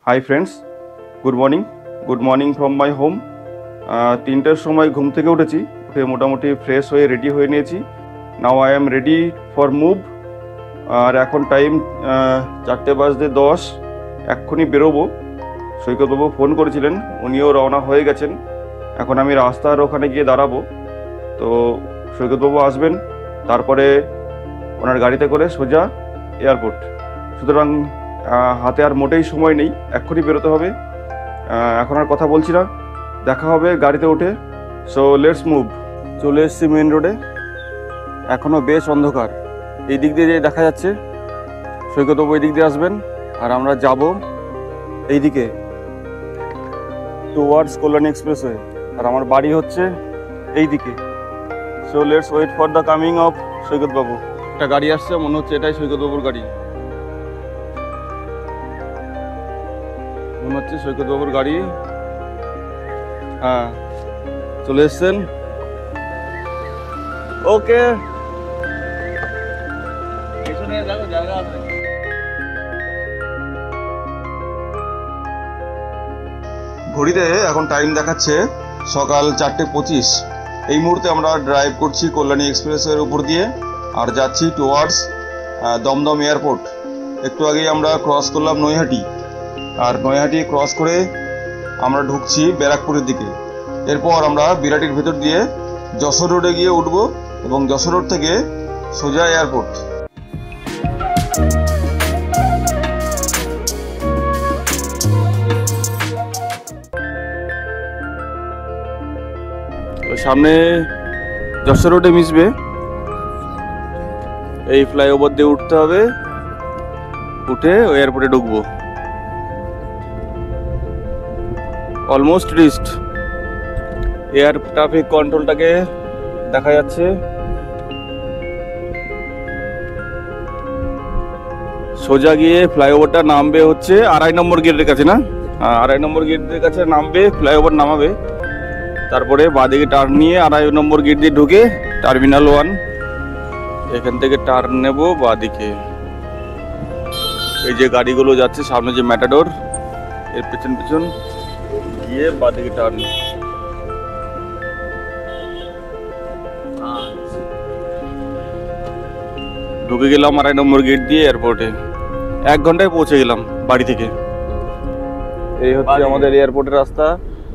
High friends, good morning from my home. 3টার সময় ঘুম থেকে উঠেছি, উঠে মোটামুটি ফ্রেশ হয়ে রেডি হয়ে নিয়েছি। Now I am ready for move. আর এখন টাইম 4:10, এক্ষুনি বেরোবো। সৈকতবাবু ফোন করেছিলেন, উনিও রওনা হয়ে গেছেন। এখন আমি রাস্তার ওখানে গিয়ে দাঁড়াবো, তো সৈকতবাবু আসবেন, তারপরে ওনার গাড়িতে করে সোজা এয়ারপোর্ট। সুতরাং হাতে আর মোটেই সময় নেই, এক্ষুনি বেরোতে হবে। এখন আর কথা বলছি না, দেখা হবে গাড়িতে উঠে। So let's move. চলে এসেছি মেন রোডে, এখনও বেশ অন্ধকার। এই দিক দিয়ে যে দেখা যাচ্ছে, সৈকতবাবু এই দিক দিয়ে আসবেন, আর আমরা যাব এই দিকে টুয়ার্ডস কল্যাণী এক্সপ্রেসওয়ে, আর আমার বাড়ি হচ্ছে এই দিকে। So let's wait for the coming of সৈকতবাবু। একটা গাড়ি আসছে, মনে হচ্ছে এটাই সৈকতবাবুর গাড়ি। মনে হচ্ছে সৈকতবাবুর গাড়ি। হ্যাঁ, চলে এসছেন। ওকে, ঘড়িতে এখন টাইম দেখাচ্ছে সকাল 4:25। এই মুহূর্তে আমরা ড্রাইভ করছি কল্যাণী এক্সপ্রেসের উপর দিয়ে, আর যাচ্ছি টুয়ার্ডস দমদম এয়ারপোর্ট। একটু আগেই আমরা ক্রস করলাম নৈহাটি, আর নৈহাটি ক্রস করে আমরা ঢুকছি ব্যারাকপুরের দিকে। এরপর আমরা বিরাটির ভেতর দিয়ে যশোর রোডে গিয়ে উঠবো, এবং যশোর রোড থেকে সোজা এয়ারপোর্ট। সামনে যশোর রোডে মিশবে, এই ফ্লাইওভার দিয়ে উঠতে হবে, উঠে এয়ারপোর্টে ঢুকবো। Almost reached. এয়ার ট্রাফিক কন্ট্রোলটাকে দেখা যাচ্ছে। সোজা গিয়ে ফ্লাইওভারটা নামবে হচ্ছে 2.5 নম্বর গেটের কাছে, না? 2.5 নম্বর গেটের কাছে নামবে, ফ্লাইওভার নামাবে, তারপরে বাঁদিকে টার্ন নিয়ে 2.5 নম্বর গেট দিয়ে ঢুকে টার্মিনাল 1, এখান থেকে টার্ন নেব বাঁদিকে। এই যে গাড়িগুলো যাচ্ছে সামনে, যে ম্যাটাডোর, এর পেছন পেছন গিয়ে বাঁদিকে টার্ন। ঢুকে গেলাম 2.5 নম্বর গেট দিয়ে এয়ারপোর্টে। 1 ঘন্টায় পৌঁছে গেলাম বাড়ি থেকে। এই হচ্ছে আমাদের এয়ারপোর্টের রাস্তা।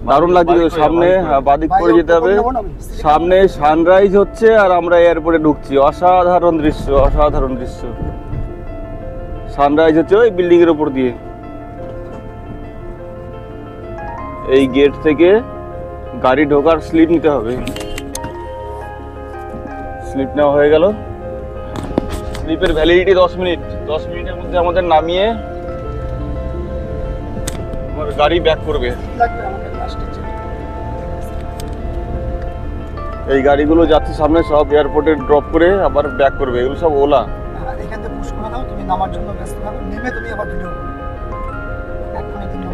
দারুণ লাগছে। সামনে বাদিক করে যেতে হবে, সামনে সানরাইজ হচ্ছে, আর আমরা এয়ারপোর্টে ঢুকছি। অসাধারণ দৃশ্য, অসাধারণ দৃশ্য। সানরাইজ হচ্ছে ওই বিল্ডিং এর উপর দিয়ে। এই গেট থেকে গাড়ি ঢোকার স্লিপ নিতে হবে। স্লিপ নেওয়া হয়ে গেল। স্লিপের ভ্যালিডিটি 10 মিনিট। 10 মিনিটের মধ্যে আমাদের নামিয়ে আমার গাড়ি ব্যাক করবে। এই গাড়িগুলো যাচ্ছে সামনে, সব এয়ারপোর্টে ড্রপ করে আবার ব্যাক করবে। এগুলো সব ওলা।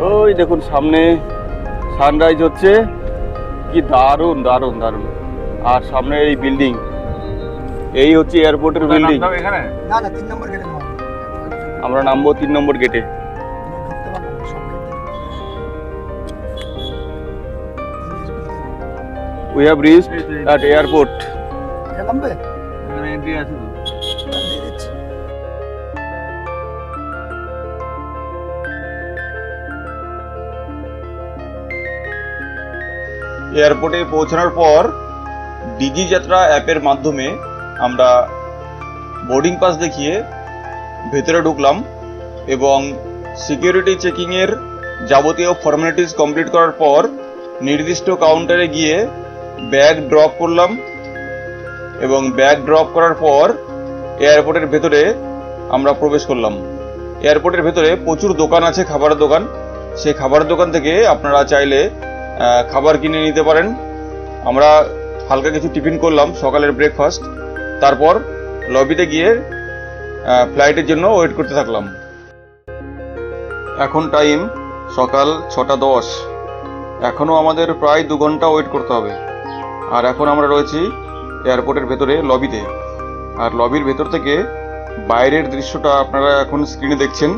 ওই দেখুন সামনে সানরাইজ হচ্ছে, কি দারুণ দারুণ দারুণ। আর সামনে এই বিল্ডিং, এই হচ্ছে এয়ারপোর্টের বিল্ডিং। আমরা নামবো 3 নম্বর গেটে। We have reached at airport. এয়ারপোর্টে পৌঁছানোর পর ডিজি যাত্রা অ্যাপের মাধ্যমে আমরা বোর্ডিং পাস দেখিয়ে ভেতরে ঢুকলাম, এবং সিকিউরিটি চেকিংয়ের যাবতীয় ফর্মালিটিস কমপ্লিট করার পর নির্দিষ্ট কাউন্টারে গিয়ে ব্যাগ ড্রপ করলাম, এবং ব্যাগ ড্রপ করার পর এয়ারপোর্টের ভেতরে আমরা প্রবেশ করলাম। এয়ারপোর্টের ভেতরে প্রচুর দোকান আছে, খাবারের দোকান। সেই খাবারের দোকান থেকে আপনারা চাইলে খাবার কিনে নিতে পারেন। আমরা হালকা কিছু টিফিন করলাম, সকালের ব্রেকফাস্ট। তারপর লবিতে গিয়ে ফ্লাইটের জন্য ওয়েট করতে থাকলাম। এখন টাইম সকাল 6:10। এখনও আমাদের প্রায় 2 ঘন্টা ওয়েট করতে হবে। আর এখন আমরা রয়েছি এয়ারপোর্টের ভেতরে লবিতে। আর লবির ভেতর থেকে বাইরের দৃশ্যটা আপনারা এখন স্ক্রিনে দেখছেন।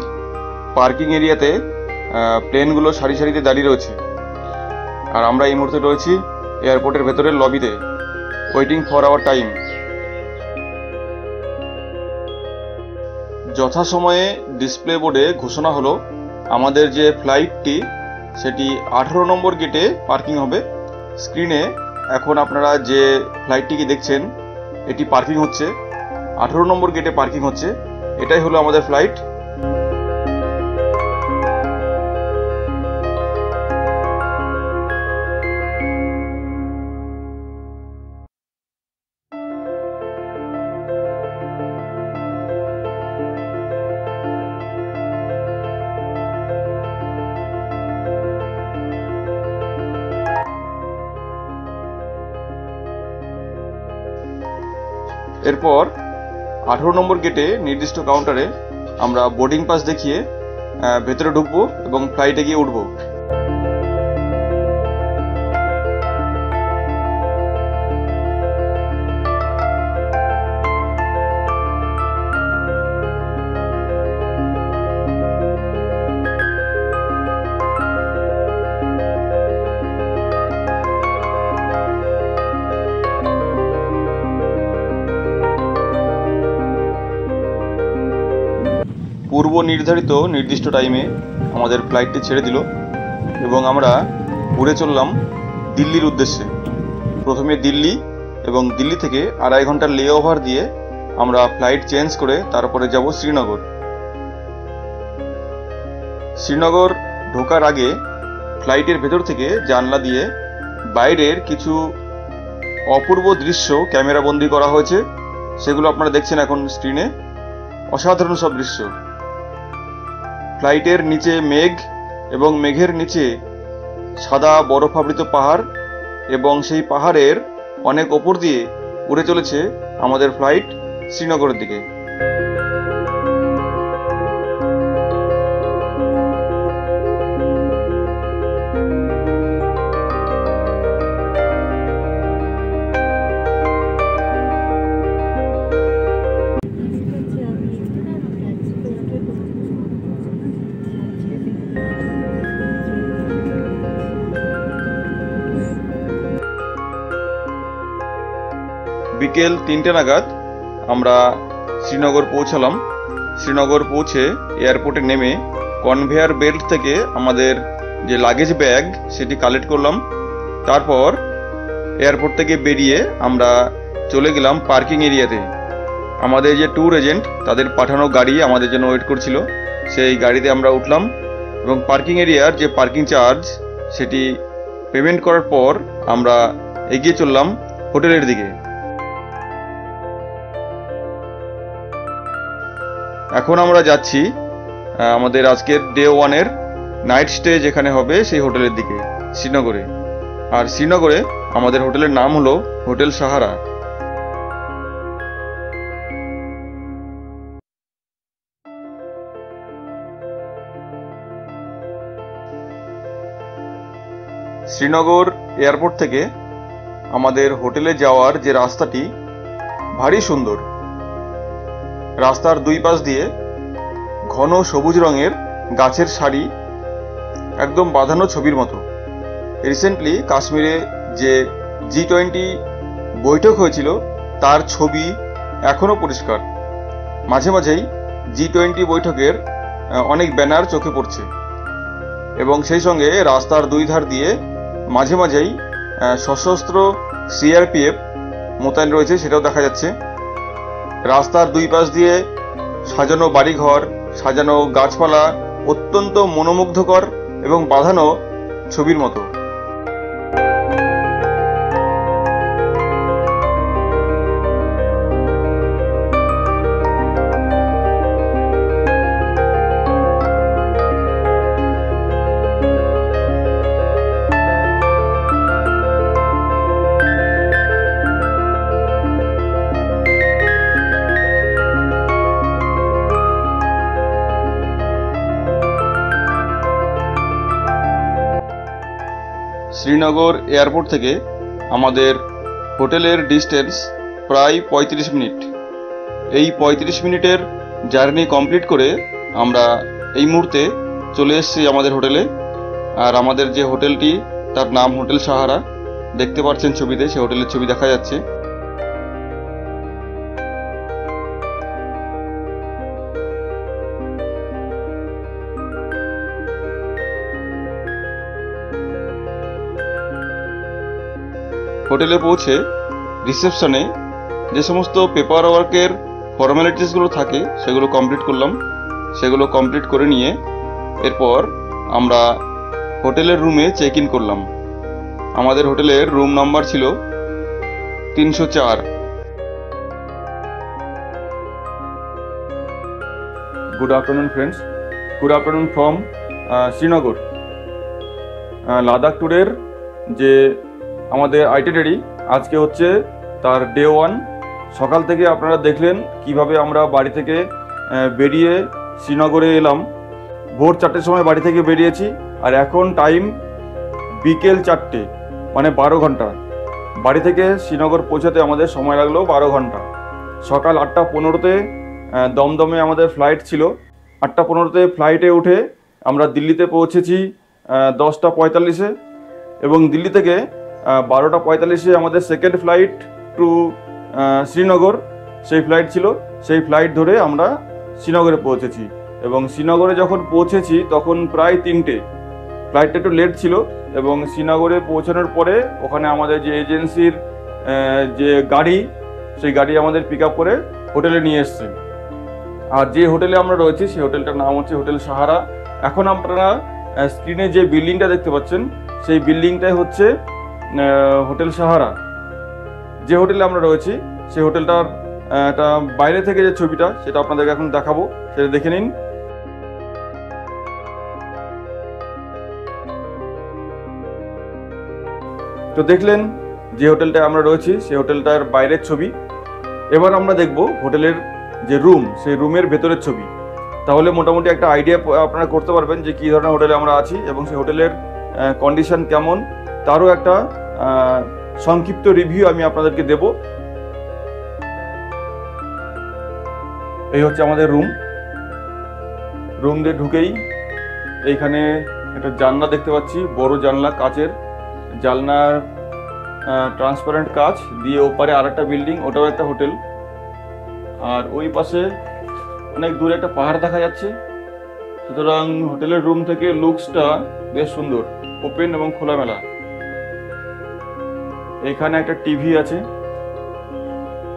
পার্কিং এরিয়াতে প্লেনগুলো সারি সারিতে দাঁড়িয়ে রয়েছে। আর আমরা এই মুহূর্তে রয়েছি এয়ারপোর্টের ভেতরের লবিতে, ওয়েটিং ফর আওয়ার টাইম। যথাসময়ে ডিসপ্লে বোর্ডে ঘোষণা হলো আমাদের যে ফ্লাইটটি সেটি 18 নম্বর গেটে পার্কিং হবে। স্ক্রিনে এখন আপনারা যে ফ্লাইটটিকে দেখছেন এটি পার্কিং হচ্ছে, 18 নম্বর গেটে পার্কিং হচ্ছে। এটাই হলো আমাদের ফ্লাইট। এরপর 18 নম্বর গেটে নির্দিষ্ট কাউন্টারে আমরা বোর্ডিং পাস দেখিয়ে ভেতরে ঢুকবো এবং ফ্লাইটে গিয়ে উঠবো। পূর্ব নির্ধারিত নির্দিষ্ট টাইমে আমাদের ফ্লাইটটি ছেড়ে দিল এবং আমরা উড়ে চললাম দিল্লির উদ্দেশ্যে। প্রথমে দিল্লি এবং দিল্লি থেকে 2.5 ঘন্টার লে ওভার দিয়ে আমরা ফ্লাইট চেঞ্জ করে তারপরে যাব শ্রীনগর। শ্রীনগর ঢোকার আগে ফ্লাইটের ভেতর থেকে জানলা দিয়ে বাইরের কিছু অপূর্ব দৃশ্য ক্যামেরা বন্দি করা হয়েছে, সেগুলো আপনারা দেখছেন এখন স্ক্রিনে। অসাধারণ সব দৃশ্য। ফ্লাইটের নিচে মেঘ এবং মেঘের নিচে সাদা বরফাবৃত পাহাড়, এবং সেই পাহাড়ের অনেক ওপর দিয়ে উড়ে চলেছে আমাদের ফ্লাইট শ্রীনগরের দিকে। বিকেল 3টে নাগাদ আমরা শ্রীনগর পৌঁছালাম। শ্রীনগর পৌঁছে এয়ারপোর্টে নেমে কনভেয়ার বেল্ট থেকে আমাদের যে লাগেজ ব্যাগ সেটি কালেক্ট করলাম। তারপর এয়ারপোর্ট থেকে বেরিয়ে আমরা চলে গেলাম পার্কিং এরিয়াতে। আমাদের যে ট্যুর এজেন্ট তাদের পাঠানো গাড়ি আমাদের জন্য ওয়েট করছিল, সেই গাড়িতে আমরা উঠলাম এবং পার্কিং এরিয়ার যে পার্কিং চার্জ সেটি পেমেন্ট করার পর আমরা এগিয়ে চললাম হোটেলের দিকে। এখন আমরা যাচ্ছি আমাদের আজকের ডে 1-এর নাইট স্টে যেখানে হবে সেই হোটেলের দিকে শ্রীনগরে। আর শ্রীনগরে আমাদের হোটেলের নাম হলো হোটেল সাহারা। শ্রীনগর এয়ারপোর্ট থেকে আমাদের হোটেলে যাওয়ার যে রাস্তাটি ভারী সুন্দর। রাস্তার দুই পাশ দিয়ে ঘন সবুজ রঙের গাছের সারি, একদম বাঁধানো ছবির মতো। রিসেন্টলি কাশ্মীরে যে G20 বৈঠক হয়েছিল তার ছবি এখনো পরিষ্কার। মাঝে মাঝেই G20 বৈঠকের অনেক ব্যানার চোখে পড়ছে এবং সেই সঙ্গে রাস্তার দুই ধার দিয়ে মাঝে মাঝেই সশস্ত্র CRPF মোতায়েন রয়েছে, সেটাও দেখা যাচ্ছে। রাস্তার দুই পাশ দিয়ে সাজানো বাড়িঘর, সাজানো গাছপালা, অত্যন্ত মনোমুগ্ধকর এবং বাঁধানো ছবির মতো। শ্রীনগর এয়ারপোর্ট থেকে আমাদের হোটেলের ডিস্টেন্স প্রায় 35 মিনিট। এই 35 মিনিটের জার্নি কমপ্লিট করে আমরা এই মুহূর্তে চলে এসেছি আমাদের হোটেলে। আর আমাদের যে হোটেলটি তার নাম হোটেল সাহারা, দেখতে পাচ্ছেন ছবিতে, সে হোটেলের ছবি দেখা যাচ্ছে। হোটেলে পৌঁছে রিসেপশনে যে সমস্ত পেপার ওয়ার্কের ফর্মালিটিসগুলো থাকে সেগুলো কমপ্লিট করলাম। সেগুলো কমপ্লিট করে নিয়ে এরপর আমরা হোটেলের রুমে চেক ইন করলাম। আমাদের হোটেলের রুম নাম্বার ছিল 304। Good afternoon friends, good afternoon from Srinagar. Ladakh ট্যুরের যে আমাদের আইটিনারি আজকে হচ্ছে তার ডে 1। সকাল থেকে আপনারা দেখলেন কিভাবে আমরা বাড়ি থেকে বেরিয়ে শ্রীনগরে এলাম। ভোর 4টের সময় বাড়ি থেকে বেরিয়েছি, আর এখন টাইম বিকেল 4টে, মানে 12 ঘন্টা। বাড়ি থেকে শ্রীনগর পৌঁছাতে আমাদের সময় লাগলো 12 ঘন্টা। সকাল 8টা 15তে দমদমে আমাদের ফ্লাইট ছিল। 8টা 15তে ফ্লাইটে উঠে আমরা দিল্লিতে পৌঁছেছি 10টা 45-এ, এবং দিল্লি থেকে 12টা 45-এ আমাদের সেকেন্ড ফ্লাইট টু শ্রীনগর সেই ফ্লাইট ছিল। সেই ফ্লাইট ধরে আমরা শ্রীনগরে পৌঁছেছি, এবং শ্রীনগরে যখন পৌঁছেছি তখন প্রায় 3টে। ফ্লাইটটা একটু লেট ছিল, এবং শ্রীনগরে পৌঁছানোর পরে ওখানে আমাদের যে এজেন্সির যে গাড়ি, সেই গাড়ি আমাদের পিক আপ করে হোটেলে নিয়ে এসছে। আর যে হোটেলে আমরা রয়েছি সেই হোটেলটার নাম হচ্ছে হোটেল সাহারা। এখন আপনারা স্ক্রিনে যে বিল্ডিংটা দেখতে পাচ্ছেন সেই বিল্ডিংটাই হচ্ছে হোটেল সাহারা। যে হোটেলে আমরা রয়েছি সেই হোটেলটার একটা বাইরে থেকে যে ছবিটা সেটা আপনাদেরকে এখন দেখাবো, সেটা দেখে নিন। তো দেখলেন যে হোটেলটায় আমরা রয়েছি সেই হোটেলটার বাইরের ছবি। এবার আমরা দেখব হোটেলের যে রুম, সেই রুমের ভেতরের ছবি। তাহলে মোটামুটি একটা আইডিয়া আপনারা করতে পারবেন যে কী ধরনের হোটেলে আমরা আছি এবং সেই হোটেলের কন্ডিশন কেমন, তারও একটা সংক্ষিপ্ত রিভিউ আমি আপনাদেরকে দেব। এই হচ্ছে আমাদের রুম দিয়ে ঢুকেই এইখানে একটা জানলা দেখতে পাচ্ছি, বড় জানলা, কাচের জানলার ট্রান্সপারেন্ট কাচ দিয়ে ওপারে আরেকটা বিল্ডিং, ওটাও একটা হোটেল। আর ওই পাশে অনেক দূরে একটা পাহাড় দেখা যাচ্ছে। সুতরাং হোটেলের রুম থেকে লুকসটা বেশ সুন্দর, ওপেন এবং খোলামেলা। এখানে একটা টিভি আছে,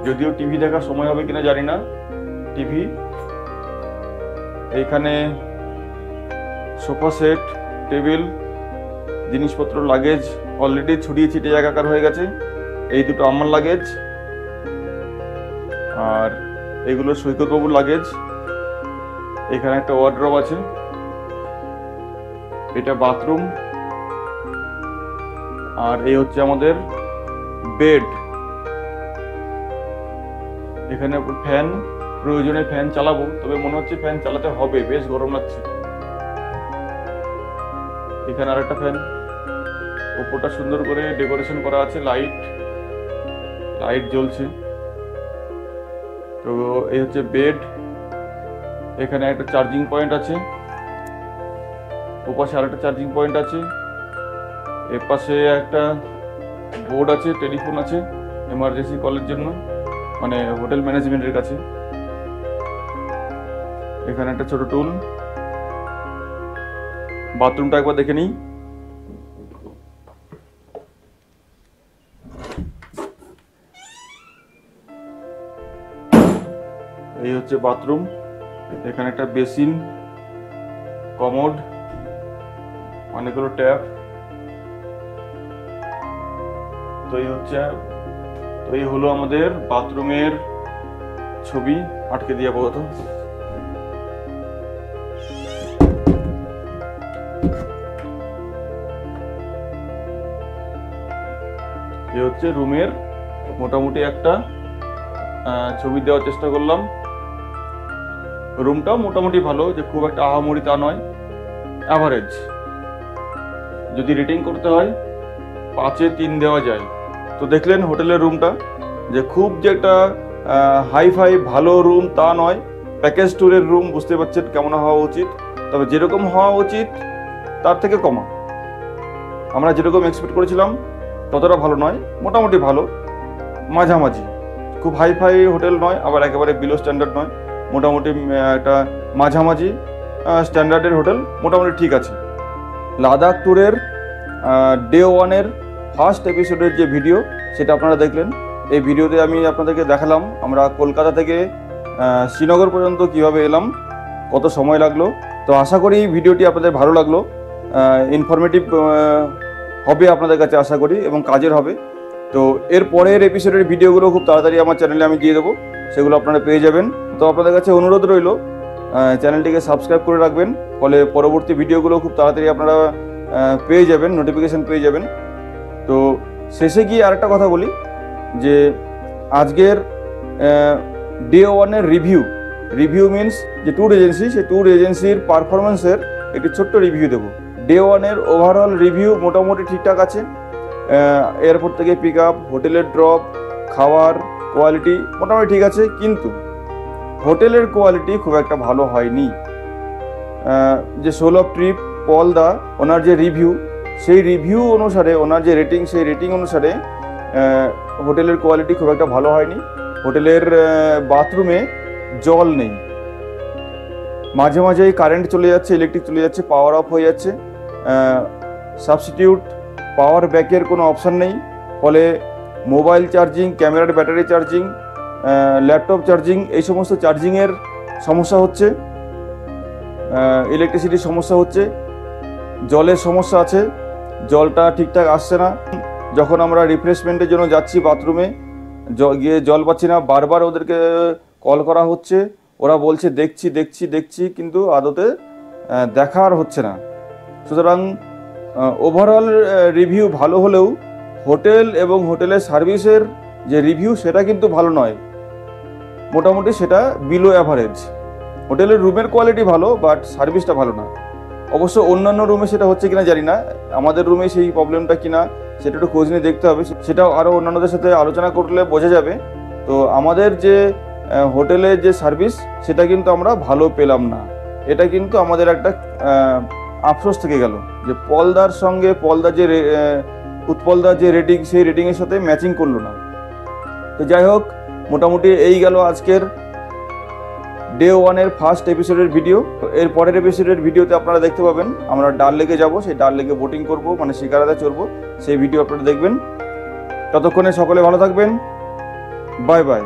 যদিও টিভি দেখার সময় হবে কিনা জানি না। টিভি, এইখানে সোফা সেট, টেবিল, জিনিসপত্র, লাগেজ অলরেডি ছড়িয়ে ছিটিয়ে একাকার হয়ে গেছে। এই দুটো আমার লাগেজ, আর এগুলো সৈকতবাবুর লাগেজ। এখানে একটা ওয়ার্ড্রব আছে, এটা বাথরুম, আর এই হচ্ছে আমাদের বেড। এখানে ফ্যান, প্রয়োজনে ফ্যান চালাবো, তবে মনে হচ্ছে ফ্যান চালাতে হবে, বেশ গরম লাগছে। এখানে আর একটা ফ্যান, উপরটা সুন্দর করে ডেকোরেশন করা আছে, লাইট জ্বলছে। তো এই হচ্ছে বেড। এখানে একটা চার্জিং পয়েন্ট আছে, ওপাশে আর একটা চার্জিং পয়েন্ট আছে, এর পাশে একটা বোর্ড আছে, টেলিফোন আছে এমার্জেন্সি কলের জন্য, মানে হোটেল ম্যানেজমেন্টের কাছে। এখানে একটা ছোট টুল। বাথরুমটা একবার দেখে নিই। এই হচ্ছে বাথরুম। এখানে একটা বেসিন, কমোড, অনেকগুলো ট্যাপ। তো এই হলো আমাদের বাথরুমের ছবি। আটকে দিয়ে আপাতত। এই হচ্ছে রুমের মোটামুটি একটা ছবি দেওয়ার চেষ্টা করলাম। রুমটাও মোটামুটি ভালো, যে খুব একটা আহামরি তা নয়, অ্যাভারেজ। যদি রেটিং করতে হয় 5-এ 3 দেওয়া যায়। তো দেখলেন হোটেলের রুমটা, যে খুব যে একটা হাই ফাই ভালো রুম তা নয়, প্যাকেজ ট্যুরের রুম, বুঝতে পারছেন কেমন হওয়া উচিত। তবে যেরকম হওয়া উচিত তার থেকে কমা। আমরা যেরকম এক্সপেক্ট করেছিলাম ততটা ভালো নয়, মোটামুটি ভালো, মাঝামাঝি, খুব হাইফাই হোটেল নয়, আবার একেবারে বিলো স্ট্যান্ডার্ড নয়, মোটামুটি একটা মাঝামাঝি স্ট্যান্ডার্ডের হোটেল, মোটামুটি ঠিক আছে। লাদাখ ট্যুরের ডে 1-এর ফার্স্ট এপিসোডের যে ভিডিও সেটা আপনারা দেখলেন। এই ভিডিওতে আমি আপনাদেরকে দেখালাম আমরা কলকাতা থেকে শ্রীনগর পর্যন্ত কিভাবে এলাম, কত সময় লাগলো। তো আশা করি ভিডিওটি আপনাদের ভালো লাগলো, ইনফরমেটিভ হবে আপনাদের কাছে আশা করি, এবং কাজের হবে। তো এর পরের এপিসোডের ভিডিওগুলো খুব তাড়াতাড়ি আমার চ্যানেলে আমি দিয়ে দেবো, সেগুলো আপনারা পেয়ে যাবেন। তো আপনাদের কাছে অনুরোধ রইল চ্যানেলটিকে সাবস্ক্রাইব করে রাখবেন, ফলে পরবর্তী ভিডিওগুলো খুব তাড়াতাড়ি আপনারা পেয়ে যাবেন, নোটিফিকেশান পেয়ে যাবেন। তো শেষে গিয়ে আরেকটা কথা বলি যে আজকের ডে 1-এর রিভিউ মিনস যে ট্যুর এজেন্সি, সেই ট্যুর এজেন্সির পারফরমেন্সের একটি ছোট্ট রিভিউ দেবো। ডে 1-এর ওভারঅল রিভিউ মোটামুটি ঠিকঠাক আছে। এয়ারপোর্ট থেকে পিক আপ, হোটেলের ড্রপ, খাওয়ার কোয়ালিটি মোটামুটি ঠিক আছে, কিন্তু হোটেলের কোয়ালিটি খুব একটা ভালো হয়নি। যে সোল অফ ট্রিপ পল দা ওনার যে রিভিউ, সেই রিভিউ অনুসারে, ওনার যে রেটিং, সেই রেটিং অনুসারে হোটেলের কোয়ালিটি খুব একটা ভালো হয়নি। হোটেলের বাথরুমে জল নেই, মাঝে মাঝেই কারেন্ট চলে যাচ্ছে, ইলেকট্রিক চলে যাচ্ছে, পাওয়ার অফ হয়ে যাচ্ছে, সাবস্টিটিউট পাওয়ার ব্যাকের কোনো অপশান নেই, ফলে মোবাইল চার্জিং, ক্যামেরার ব্যাটারি চার্জিং, ল্যাপটপ চার্জিং, এই সমস্ত চার্জিংয়ের সমস্যা হচ্ছে, ইলেকট্রিসিটির সমস্যা হচ্ছে, জলের সমস্যা আছে, জলটা ঠিকঠাক আসছে না। যখন আমরা রিফ্রেশমেন্টের জন্য যাচ্ছি বাথরুমে, গিয়ে জল পাচ্ছি না, বারবার ওদেরকে কল করা হচ্ছে, ওরা বলছে দেখছি দেখছি দেখছি, কিন্তু আদতে দেখা আর হচ্ছে না। সুতরাং ওভারঅল রিভিউ ভালো হলেও হোটেল এবং হোটেলের সার্ভিসের যে রিভিউ সেটা কিন্তু ভালো নয়, মোটামুটি সেটা বিলো অ্যাভারেজ। হোটেলের রুমের কোয়ালিটি ভালো, বাট সার্ভিসটা ভালো না। অবশ্য অন্যান্য রুমে সেটা হচ্ছে কিনা জানি না, আমাদের রুমে সেই প্রবলেমটা কিনা সেটা একটু খোঁজ নিয়ে দেখতে হবে, সেটাও আরও অন্যান্যদের সাথে আলোচনা করলে বোঝা যাবে। তো আমাদের যে হোটেলের যে সার্ভিস সেটা কিন্তু আমরা ভালো পেলাম না, এটা কিন্তু আমাদের একটা আফসোস থেকে গেল যে পলদার সঙ্গে পলদার যে উৎপলদার যে রেটিং, সেই রেটিংয়ের সাথে ম্যাচিং করলো না। তো যাই হোক, মোটামুটি এই গেল আজকের ডে 1-এর ফার্স্ট এপিসোডের ভিডিও। এর পরের এপিসোডের ভিডিওতে আপনারা দেখতে পাবেন আমরা ডাল লেকে যাব, সেই ডাল লেকে বোটিং করব, মানে শিকারাতে চড়বো, সেই ভিডিও আপনারা দেখবেন। ততক্ষণে সকলে ভালো থাকবেন, বাই বাই।